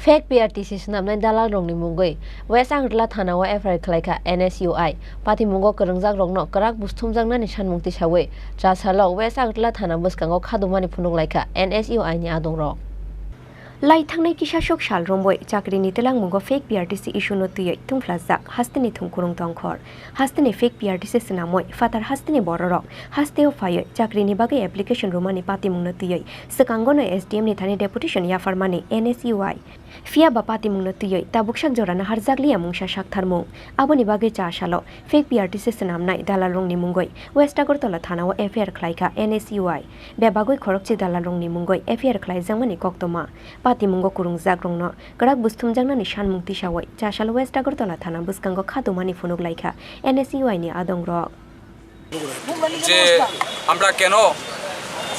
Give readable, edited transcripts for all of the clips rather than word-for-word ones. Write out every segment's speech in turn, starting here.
Fake PRTC Swnamnai Dalal Rokni Mungwi West Agartala Thanao FIR Khlaikha NSUI Pati Mungo Khorang Rokno Karak Busthumjangna ni Sanmungti Sawe Chasalo West Agartala Thana Buskango Khadumani Phunukhlaikha NSUI ni Adongrok Lai thangnai kisashok sal romboi chakri ni telang mungo fake PRTC issue no tiyai tungflajak hasteni thungkurung tongkhor hasteni fake PRTC snamoi fatar hasteni bororok hasteo phai chakri ni bagai application romani pati mungno tiyai sekangono SDM ni thani deputation ya farmani NSUI FIR ba pati mungno tiyai tabuksak jorana harjakli amungsa saktharmung aboni bagai Chasalo fake PRTC Swnamnai Dalal rongni mungoi West Agartala Thanao FIR Khlaikha NSUI bebagoi Khorokchi Dalal rongni mungoi FIR Khlaijangmani koktoma Pati mungo kurung zagrongno karak busthumjangna ni sanmungti sawai Chasalo West Agartala Thana buskango khadumani Khlaikha NSUI ni adongrok যে আমরা কেন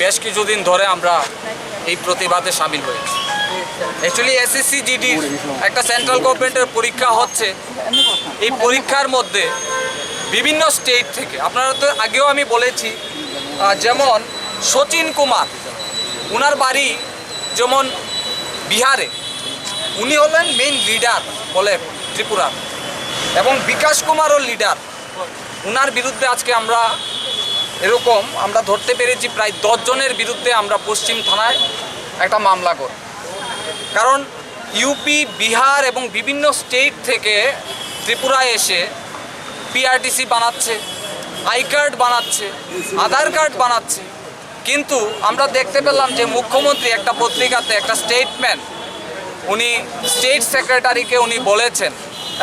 বেশ কিছুদিন ধরে আমরা এই প্রতিবাদে শামিল হয়েছি অ্যাকচুয়ালি এসএসসি জিডি একটা সেন্ট্রাল গভর্নমেন্টের পরীক্ষা হচ্ছে এই পরীক্ষার মধ্যে বিভিন্ন স্টেট থেকে আপনারা তো আগেও আমি বলেছি যেমন সচিন কুমার ওনার বাড়ি যেমন বিহারে উনি হলেন মেইন লিডার বলে ত্রিপুরা এবং বিকাশ কুমারও লিডার উনার বিরুদ্ধে আজকে আমরা এরকম আমরা ধরতে পেরেছি প্রায় 10 জনের বিরুদ্ধে আমরা পশ্চিম থানায় একটা মামলা করি কারণ ইউপি বিহার এবং বিভিন্ন স্টেট থেকে ত্রিপুরায় এসে পিআরটিসি বানাচ্ছে আই কার্ড বানাচ্ছে আধার কার্ড বানাচ্ছে কিন্তু আমরা দেখতে পেলাম যে মুখ্যমন্ত্রী একটা পত্রিকাতে একটা স্টেটমেন্ট উনি স্টেট সেক্রেটারিকে উনি বলেছেন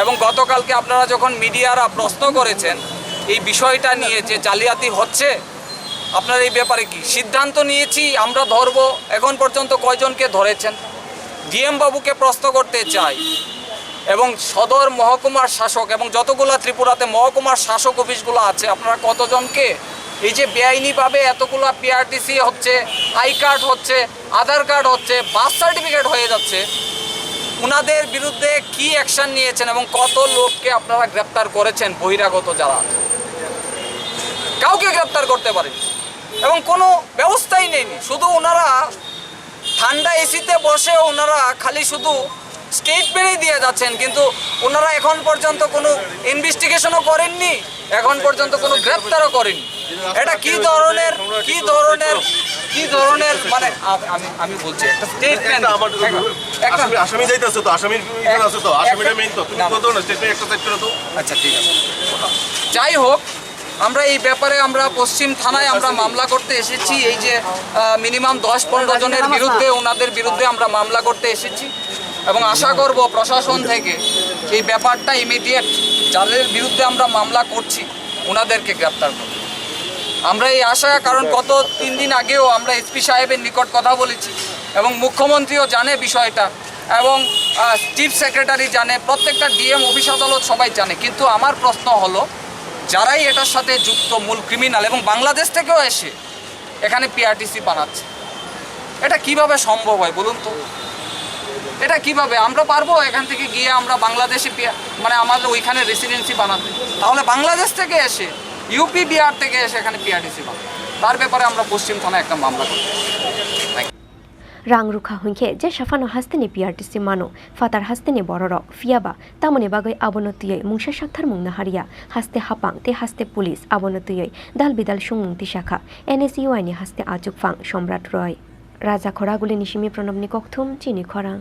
এবং গতকালকে আপনারা যখন মিডিয়ারা প্রশ্ন করেছেন এই বিষয়টা নিয়ে যে জালিয়াতি হচ্ছে আপনারা এই ব্যাপারে কি সিদ্ধান্ত নিয়েছি আমরা ধরব এখন পর্যন্ত কয়জনকে ধরেছেন ডিএম বাবুকে প্রশ্ন করতে চাই এবং সদর মহকুমার শাসক এবং যতগুলো ত্রিপুরাতে মহকুমার শাসক অফিসগুলো আছে আপনারা কতজনকে এই যে বেআইনিভাবে এতগুলো পিআরটিসি হচ্ছে আই কার্ড হচ্ছে আধার কার্ড হচ্ছে বার্থ সার্টিফিকেট হয়ে যাচ্ছে ওনাদের বিরুদ্ধে কি অ্যাকশন নিয়েছেন এবং কত লোককে আপনারা গ্রেপ্তার করেছেন বহিরাগত যারা কাউকে গ্রেপ্তার করতে পারেন এবং কোনো ব্যবস্থাই নেই শুধু ওনারা ঠান্ডা এসিতে বসে ওনারা খালি শুধু স্টেটমেন্টই দিয়ে যাচ্ছেন কিন্তু ওনারা এখন পর্যন্ত কোনো ইনভেস্টিগেশনও করেননি এখন পর্যন্ত কোনো গ্রেপ্তারও করেননি এটা কি ধরনের মানে আমি বলছি একটা স্টেটমেন্ট আসামি যাইতেছে তো আসামির ভিতর আছে তো আসামিটা মেইন তো তুমি কত না স্টেটমেন্ট একটা টাইপ করো তো আচ্ছা ঠিক আছে যাই হোক আমরা এই ব্যাপারে আমরা পশ্চিম থানায় আমরা মামলা করতে এসেছি এই যে মিনিমাম 10-15 জনের বিরুদ্ধে ওনাদের বিরুদ্ধে আমরা মামলা করতে এসেছি এবং আশা করব প্রশাসন থেকে এই ব্যাপারটা ইমিডিয়েট যাদের বিরুদ্ধে আমরা মামলা করছি ওনাদেরকে গ্রেপ্তার করব আমরা এই আশা কারণ গত 3 দিন আগেও আমরা এসপি সাহেবের নিকট কথা বলেছি এবং মুখ্যমন্ত্রীও জানে বিষয়টা এবং চিফ সেক্রেটারি জানে প্রত্যেকটা ডিএম অফিস আদালত সবাই জানে কিন্তু আমার প্রশ্ন হলো যারাই এটার সাথে যুক্ত মূল ক্রিমিনাল এবং বাংলাদেশ থেকেও এসে এখানে পিআরটিসি বানাচ্ছে এটা কিভাবে সম্ভব হয় বলুন তো এটা কিভাবে আমরা পারবো এখান থেকে গিয়ে আমরা বাংলাদেশে মানে আমাদের ওইখানে রেসিডেন্সি বানাতে তাহলে বাংলাদেশ থেকে এসে ইউপি বিহার থেকে এসে এখানে পিআরটিসি বানাবে তার ব্যাপারে আমরা পশ্চিম থানায় একটা মামলা করি Rang rukha hunkhe je shafano hasteni PRTC mano fatar hasteni bororok fiaba tamoni bagai abonotiyai mungsa sakthar mungna haria haste hapang te haste police abonotiyai dal bidal sungmungti shakha NSUI ni haste ajukfang Somrat Roy Raja Khoraguli nishimi pranamni kokthum Chini Khorang